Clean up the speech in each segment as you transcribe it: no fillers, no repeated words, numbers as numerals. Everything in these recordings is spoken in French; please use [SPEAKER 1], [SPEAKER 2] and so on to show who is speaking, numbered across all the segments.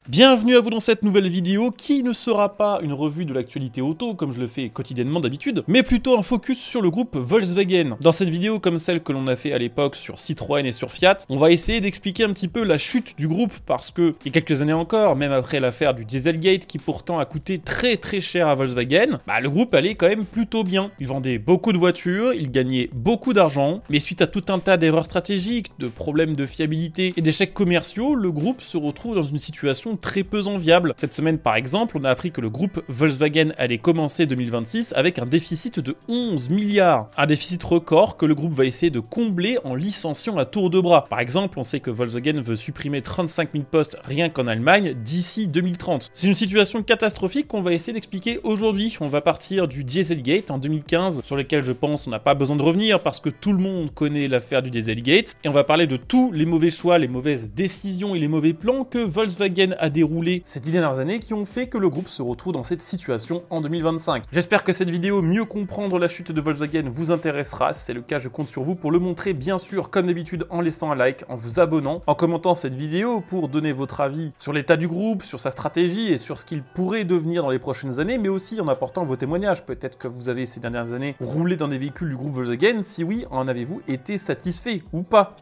[SPEAKER 1] Bienvenue à vous dans cette nouvelle vidéo qui ne sera pas une revue de l'actualité auto comme je le fais quotidiennement d'habitude, mais plutôt un focus sur le groupe Volkswagen. Dans cette vidéo, comme celle que l'on a fait à l'époque sur Citroën et sur Fiat, on va essayer d'expliquer un petit peu la chute du groupe parce que, il y a quelques années encore, même après l'affaire du Dieselgate qui pourtant a coûté très cher à Volkswagen, le groupe allait quand même plutôt bien. Il vendait beaucoup de voitures, il gagnait beaucoup d'argent, mais suite à tout un tas d'erreurs stratégiques, de problèmes de fiabilité et d'échecs commerciaux, le groupe se retrouve dans une situation très peu enviable. Cette semaine par exemple, on a appris que le groupe Volkswagen allait commencer 2026 avec un déficit de 11 milliards. Un déficit record que le groupe va essayer de combler en licenciant à tour de bras. Par exemple, on sait que Volkswagen veut supprimer 35 000 postes rien qu'en Allemagne d'ici 2030. C'est une situation catastrophique qu'on va essayer d'expliquer aujourd'hui. On va partir du Dieselgate en 2015, sur lequel je pense on n'a pas besoin de revenir parce que tout le monde connaît l'affaire du Dieselgate, et on va parler de tous les mauvais choix, les mauvaises décisions et les mauvais plans que Volkswagen a déroulé ces 10 dernières années qui ont fait que le groupe se retrouve dans cette situation en 2025. J'espère que cette vidéo, mieux comprendre la chute de Volkswagen, vous intéressera. Si c'est le cas, je compte sur vous pour le montrer, bien sûr, comme d'habitude, en laissant un like, en vous abonnant, en commentant cette vidéo pour donner votre avis sur l'état du groupe, sur sa stratégie et sur ce qu'il pourrait devenir dans les prochaines années, mais aussi en apportant vos témoignages. Peut-être que vous avez ces dernières années roulé dans des véhicules du groupe Volkswagen. Si oui, en avez-vous été satisfait ou pas ?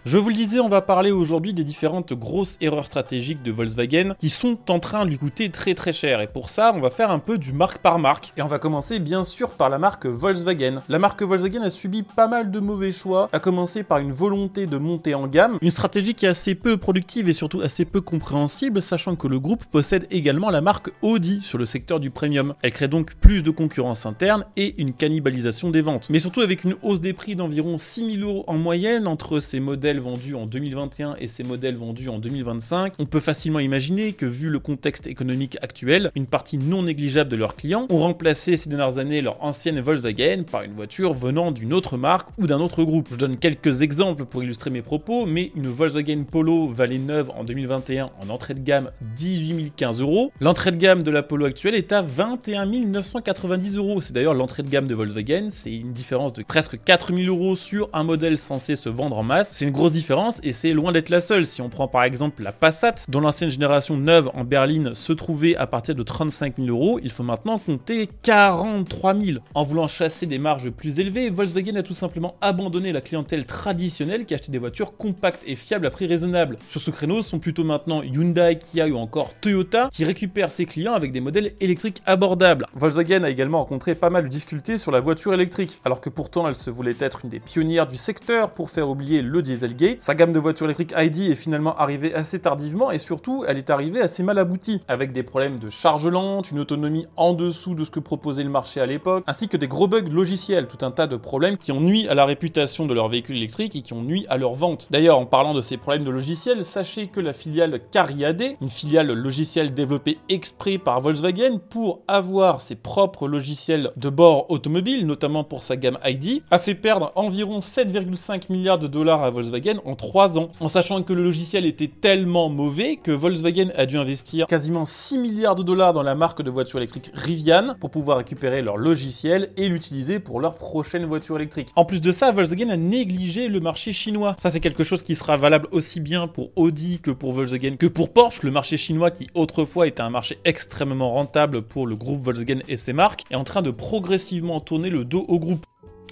[SPEAKER 1] Je vous le disais, on va parler aujourd'hui des différentes grosses erreurs stratégiques de Volkswagen qui sont en train de lui coûter très cher. Et pour ça, on va faire un peu du marque par marque. Et on va commencer bien sûr par la marque Volkswagen. La marque Volkswagen a subi pas mal de mauvais choix, à commencer par une volonté de monter en gamme, une stratégie qui est assez peu productive et surtout assez peu compréhensible, sachant que le groupe possède également la marque Audi sur le secteur du premium. Elle crée donc plus de concurrence interne et une cannibalisation des ventes. Mais surtout avec une hausse des prix d'environ 6 000 € en moyenne entre ces modèles vendus en 2021 et ces modèles vendus en 2025, on peut facilement imaginer que vu le contexte économique actuel, une partie non négligeable de leurs clients ont remplacé ces dernières années leur ancienne Volkswagen par une voiture venant d'une autre marque ou d'un autre groupe. Je donne quelques exemples pour illustrer mes propos, mais une Volkswagen Polo valait neuve en 2021 en entrée de gamme 18 015 €. L'entrée de gamme de la Polo actuelle est à 21 990 €. C'est d'ailleurs l'entrée de gamme de Volkswagen, c'est une différence de presque 4 000 € sur un modèle censé se vendre en masse. C'est une grosse différence et c'est loin d'être la seule. Si on prend par exemple la Passat, dont l'ancienne génération neuve en berline se trouvait à partir de 35 000 €, il faut maintenant compter 43 000. En voulant chasser des marges plus élevées, Volkswagen a tout simplement abandonné la clientèle traditionnelle qui achetait des voitures compactes et fiables à prix raisonnable. Sur ce créneau sont plutôt maintenant Hyundai, Kia ou encore Toyota qui récupèrent ses clients avec des modèles électriques abordables. Volkswagen a également rencontré pas mal de difficultés sur la voiture électrique, alors que pourtant elle se voulait être une des pionnières du secteur pour faire oublier le Dieselgate. Sa gamme de voitures électriques ID est finalement arrivée assez tardivement et surtout elle est arrivée assez mal aboutie, avec des problèmes de charge lente, une autonomie en dessous de ce que proposait le marché à l'époque, ainsi que des gros bugs logiciels, tout un tas de problèmes qui ont nui à la réputation de leurs véhicules électriques et qui ont nui à leur vente. D'ailleurs, en parlant de ces problèmes de logiciels, sachez que la filiale Cariad, une filiale logicielle développée exprès par Volkswagen pour avoir ses propres logiciels de bord automobile, notamment pour sa gamme ID, a fait perdre environ 7,5 milliards de dollars à Volkswagen en 3 ans, en sachant que le logiciel était tellement mauvais que Volkswagen a dû investir quasiment 6 milliards de dollars dans la marque de voiture électrique Rivian pour pouvoir récupérer leur logiciel et l'utiliser pour leur prochaine voiture électrique. En plus de ça, Volkswagen a négligé le marché chinois. Ça, c'est quelque chose qui sera valable aussi bien pour Audi que pour Volkswagen que pour Porsche. Le marché chinois, qui autrefois était un marché extrêmement rentable pour le groupe Volkswagen et ses marques, est en train de progressivement tourner le dos au groupe.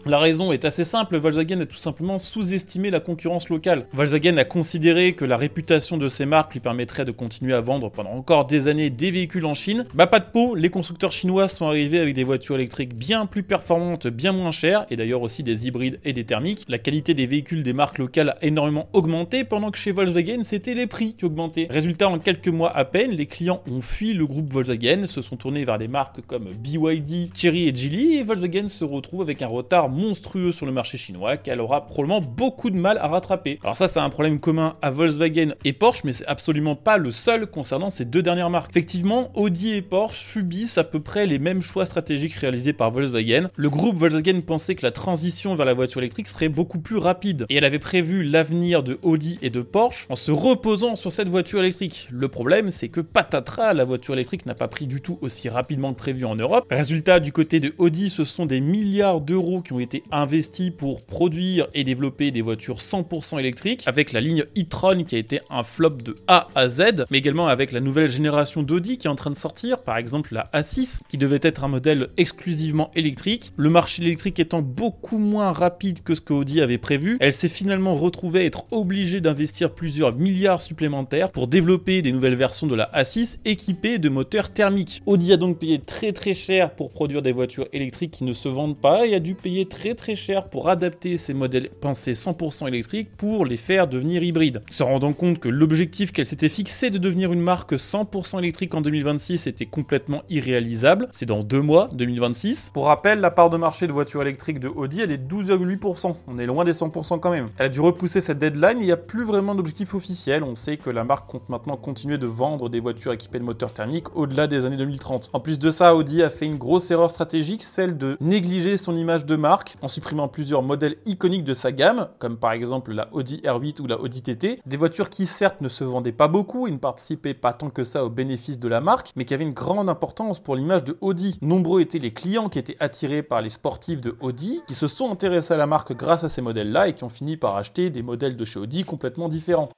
[SPEAKER 1] La raison est assez simple, Volkswagen a tout simplement sous-estimé la concurrence locale. Volkswagen a considéré que la réputation de ses marques lui permettrait de continuer à vendre pendant encore des années des véhicules en Chine. Pas de peau, les constructeurs chinois sont arrivés avec des voitures électriques bien plus performantes, bien moins chères, et d'ailleurs aussi des hybrides et des thermiques. La qualité des véhicules des marques locales a énormément augmenté, pendant que chez Volkswagen, c'était les prix qui augmentaient. Résultat, en quelques mois à peine, les clients ont fui le groupe Volkswagen, se sont tournés vers des marques comme BYD, Chery et Geely, et Volkswagen se retrouve avec un retard monstrueux sur le marché chinois qu'elle aura probablement beaucoup de mal à rattraper. Alors ça, c'est un problème commun à Volkswagen et Porsche, mais c'est absolument pas le seul concernant ces deux dernières marques. Effectivement, Audi et Porsche subissent à peu près les mêmes choix stratégiques réalisés par Volkswagen. Le groupe Volkswagen pensait que la transition vers la voiture électrique serait beaucoup plus rapide et elle avait prévu l'avenir de Audi et de Porsche en se reposant sur cette voiture électrique. Le problème, c'est que patatras, la voiture électrique n'a pas pris du tout aussi rapidement que prévu en Europe. Résultat, du côté de Audi, ce sont des milliards d'euros qui ont été investis pour produire et développer des voitures 100% électriques, avec la ligne e-tron qui a été un flop de A à Z, mais également avec la nouvelle génération d'Audi qui est en train de sortir, par exemple la A6, qui devait être un modèle exclusivement électrique. Le marché électrique étant beaucoup moins rapide que ce que Audi avait prévu, elle s'est finalement retrouvée à être obligée d'investir plusieurs milliards supplémentaires pour développer des nouvelles versions de la A6 équipées de moteurs thermiques. Audi a donc payé très cher pour produire des voitures électriques qui ne se vendent pas et a dû payer très cher pour adapter ces modèles pensés 100% électriques pour les faire devenir hybrides. Se rendant compte que l'objectif qu'elle s'était fixé de devenir une marque 100% électrique en 2026 était complètement irréalisable. C'est dans 2 mois, 2026. Pour rappel, la part de marché de voitures électriques de Audi, elle est 12,8%. On est loin des 100% quand même. Elle a dû repousser cette deadline, il n'y a plus vraiment d'objectif officiel. On sait que la marque compte maintenant continuer de vendre des voitures équipées de moteurs thermiques au-delà des années 2030. En plus de ça, Audi a fait une grosse erreur stratégique, celle de négliger son image de marque en supprimant plusieurs modèles iconiques de sa gamme, comme par exemple la Audi R8 ou la Audi TT, des voitures qui certes ne se vendaient pas beaucoup et ne participaient pas tant que ça aux bénéfices de la marque, mais qui avaient une grande importance pour l'image de Audi. Nombreux étaient les clients qui étaient attirés par les sportifs de Audi, qui se sont intéressés à la marque grâce à ces modèles-là et qui ont fini par acheter des modèles de chez Audi complètement différents.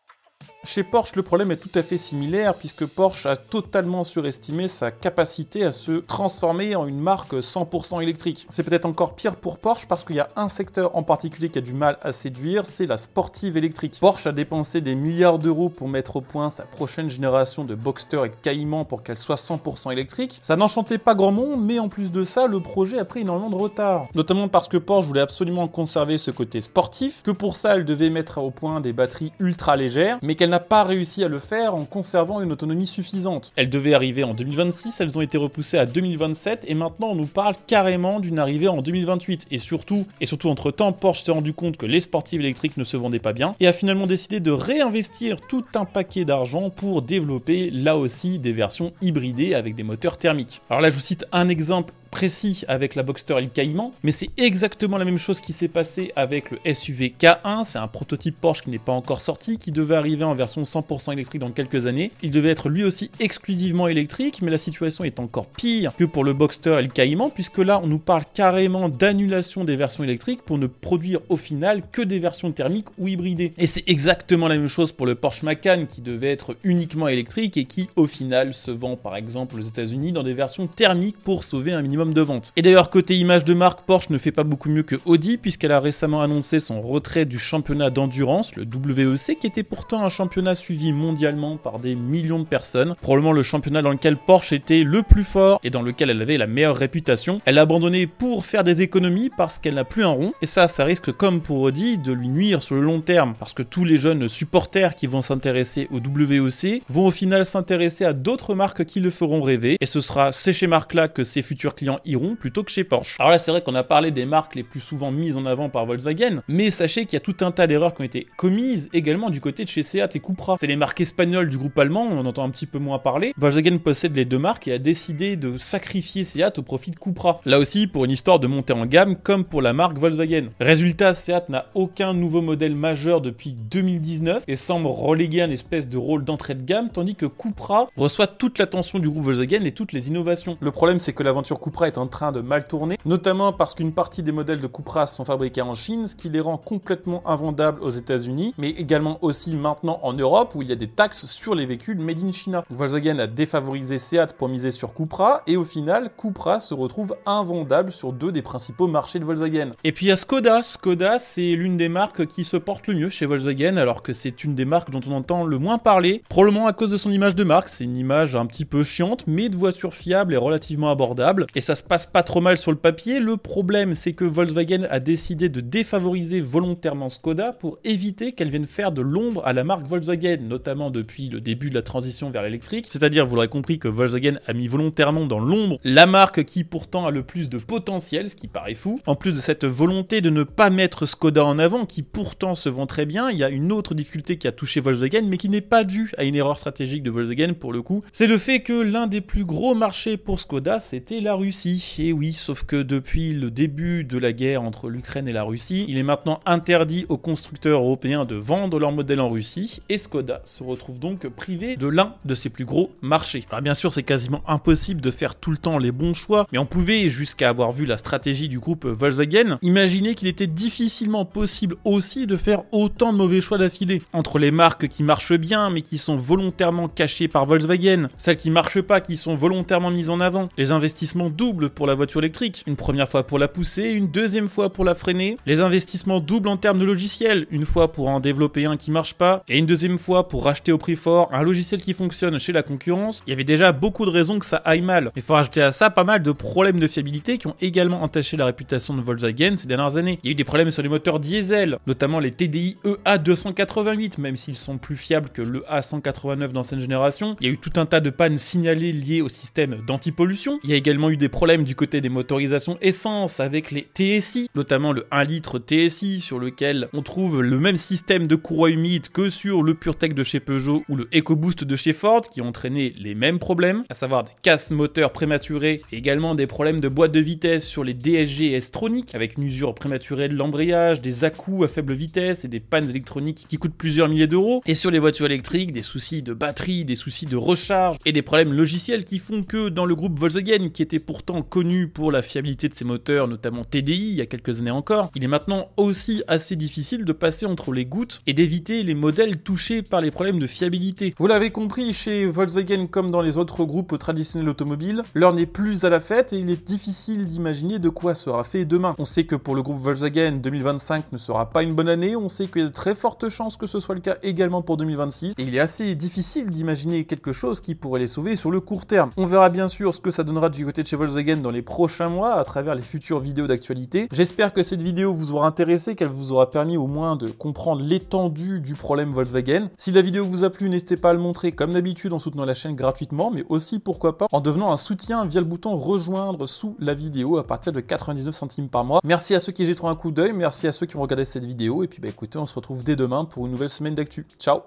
[SPEAKER 1] Chez Porsche, le problème est tout à fait similaire puisque Porsche a totalement surestimé sa capacité à se transformer en une marque 100% électrique. C'est peut-être encore pire pour Porsche parce qu'il y a un secteur en particulier qui a du mal à séduire, c'est la sportive électrique. Porsche a dépensé des milliards d'euros pour mettre au point sa prochaine génération de Boxster et de Cayman pour qu'elle soit 100% électrique. Ça n'enchantait pas grand monde, mais en plus de ça, le projet a pris énormément de retard. Notamment parce que Porsche voulait absolument conserver ce côté sportif, que pour ça elle devait mettre au point des batteries ultra légères, mais qu'elle n'a pas réussi à le faire en conservant une autonomie suffisante. Elles devaient arriver en 2026, elles ont été repoussées à 2027 et maintenant on nous parle carrément d'une arrivée en 2028. Et surtout entre-temps, Porsche s'est rendu compte que les sportives électriques ne se vendaient pas bien et a finalement décidé de réinvestir tout un paquet d'argent pour développer là aussi des versions hybridées avec des moteurs thermiques. Alors là je vous cite un exemple précis avec la Boxster et le Cayman, mais c'est exactement la même chose qui s'est passé avec le SUV K1, c'est un prototype Porsche qui n'est pas encore sorti, qui devait arriver en version 100% électrique dans quelques années. Il devait être lui aussi exclusivement électrique, mais la situation est encore pire que pour le Boxster et le Cayman, puisque là on nous parle carrément d'annulation des versions électriques pour ne produire au final que des versions thermiques ou hybridées. Et c'est exactement la même chose pour le Porsche Macan qui devait être uniquement électrique et qui au final se vend par exemple aux États-Unis dans des versions thermiques pour sauver un minimum de vente. Et d'ailleurs côté image de marque, Porsche ne fait pas beaucoup mieux que Audi puisqu'elle a récemment annoncé son retrait du championnat d'endurance, le WEC, qui était pourtant un championnat suivi mondialement par des millions de personnes, probablement le championnat dans lequel Porsche était le plus fort et dans lequel elle avait la meilleure réputation. Elle a abandonné pour faire des économies parce qu'elle n'a plus un rond, et ça risque comme pour Audi de lui nuire sur le long terme, parce que tous les jeunes supporters qui vont s'intéresser au WEC vont au final s'intéresser à d'autres marques qui le feront rêver, et ce sera ces marques-là que ses futurs clients iront plutôt que chez Porsche. Alors là c'est vrai qu'on a parlé des marques les plus souvent mises en avant par Volkswagen, mais sachez qu'il y a tout un tas d'erreurs qui ont été commises également du côté de chez Seat et Cupra. C'est les marques espagnoles du groupe allemand, on en entend un petit peu moins parler. Volkswagen possède les deux marques et a décidé de sacrifier Seat au profit de Cupra. Là aussi pour une histoire de montée en gamme comme pour la marque Volkswagen. Résultat, Seat n'a aucun nouveau modèle majeur depuis 2019 et semble reléguer un espèce de rôle d'entrée de gamme, tandis que Cupra reçoit toute l'attention du groupe Volkswagen et toutes les innovations. Le problème c'est que l'aventure Cupra est en train de mal tourner, notamment parce qu'une partie des modèles de Cupra sont fabriqués en Chine, ce qui les rend complètement invendables aux États-Unis, mais également aussi maintenant en Europe où il y a des taxes sur les véhicules made in China. Volkswagen a défavorisé Seat pour miser sur Cupra et au final Cupra se retrouve invendable sur deux des principaux marchés de Volkswagen. Et puis il y a Skoda. Skoda c'est l'une des marques qui se porte le mieux chez Volkswagen alors que c'est une des marques dont on entend le moins parler, probablement à cause de son image de marque. C'est une image un petit peu chiante mais de voiture fiable et relativement abordable et ça se passe pas trop mal sur le papier. Le problème c'est que Volkswagen a décidé de défavoriser volontairement Skoda pour éviter qu'elle vienne faire de l'ombre à la marque Volkswagen, notamment depuis le début de la transition vers l'électrique. C'est-à-dire, vous l'aurez compris, que Volkswagen a mis volontairement dans l'ombre la marque qui pourtant a le plus de potentiel, ce qui paraît fou. En plus de cette volonté de ne pas mettre Skoda en avant, qui pourtant se vend très bien, il y a une autre difficulté qui a touché Volkswagen, mais qui n'est pas due à une erreur stratégique de Volkswagen pour le coup. C'est le fait que l'un des plus gros marchés pour Skoda, c'était la Russie. Russie. Et oui, sauf que depuis le début de la guerre entre l'Ukraine et la Russie, il est maintenant interdit aux constructeurs européens de vendre leurs modèles en Russie, et Škoda se retrouve donc privé de l'un de ses plus gros marchés. Alors bien sûr, c'est quasiment impossible de faire tout le temps les bons choix, mais on pouvait, jusqu'à avoir vu la stratégie du groupe Volkswagen, imaginer qu'il était difficilement possible aussi de faire autant de mauvais choix d'affilée. Entre les marques qui marchent bien, mais qui sont volontairement cachées par Volkswagen, celles qui marchent pas, qui sont volontairement mises en avant, les investissements doubles pour la voiture électrique, une première fois pour la pousser, une deuxième fois pour la freiner, les investissements doubles en termes de logiciel, une fois pour en développer un qui marche pas, et une deuxième fois pour racheter au prix fort un logiciel qui fonctionne chez la concurrence. Il y avait déjà beaucoup de raisons que ça aille mal. Il faut rajouter à ça pas mal de problèmes de fiabilité qui ont également entaché la réputation de Volkswagen ces dernières années. Il y a eu des problèmes sur les moteurs diesel, notamment les TDI EA288, même s'ils sont plus fiables que le A189 d'ancienne génération. Il y a eu tout un tas de pannes signalées liées au système d'antipollution. Il y a également eu des problèmes du côté des motorisations essence avec les TSI, notamment le 1 litre TSI sur lequel on trouve le même système de courroie humide que sur le PureTech de chez Peugeot ou le EcoBoost de chez Ford, qui ont entraîné les mêmes problèmes, à savoir des casses moteurs prématurés, et également des problèmes de boîte de vitesse sur les DSG et S-Tronic, avec une usure prématurée de l'embrayage, des à-coups à faible vitesse et des pannes électroniques qui coûtent plusieurs milliers d'euros, et sur les voitures électriques, des soucis de batterie, des soucis de recharge, et des problèmes logiciels qui font que dans le groupe Volkswagen, qui était pourtant connu pour la fiabilité de ses moteurs, notamment TDI il y a quelques années encore, il est maintenant aussi assez difficile de passer entre les gouttes et d'éviter les modèles touchés par les problèmes de fiabilité. Vous l'avez compris, chez Volkswagen comme dans les autres groupes traditionnels automobiles, l'heure n'est plus à la fête et il est difficile d'imaginer de quoi sera fait demain. On sait que pour le groupe Volkswagen, 2025 ne sera pas une bonne année, on sait qu'il y a de très fortes chances que ce soit le cas également pour 2026, et il est assez difficile d'imaginer quelque chose qui pourrait les sauver sur le court terme. On verra bien sûr ce que ça donnera du côté de chez Volkswagen dans les prochains mois à travers les futures vidéos d'actualité. J'espère que cette vidéo vous aura intéressé, qu'elle vous aura permis au moins de comprendre l'étendue du problème Volkswagen. Si la vidéo vous a plu, n'hésitez pas à le montrer comme d'habitude en soutenant la chaîne gratuitement, mais aussi pourquoi pas en devenant un soutien via le bouton rejoindre sous la vidéo à partir de 99 centimes par mois. Merci à ceux qui jetteront un coup d'œil, merci à ceux qui ont regardé cette vidéo, et puis écoutez, on se retrouve dès demain pour une nouvelle semaine d'actu. Ciao!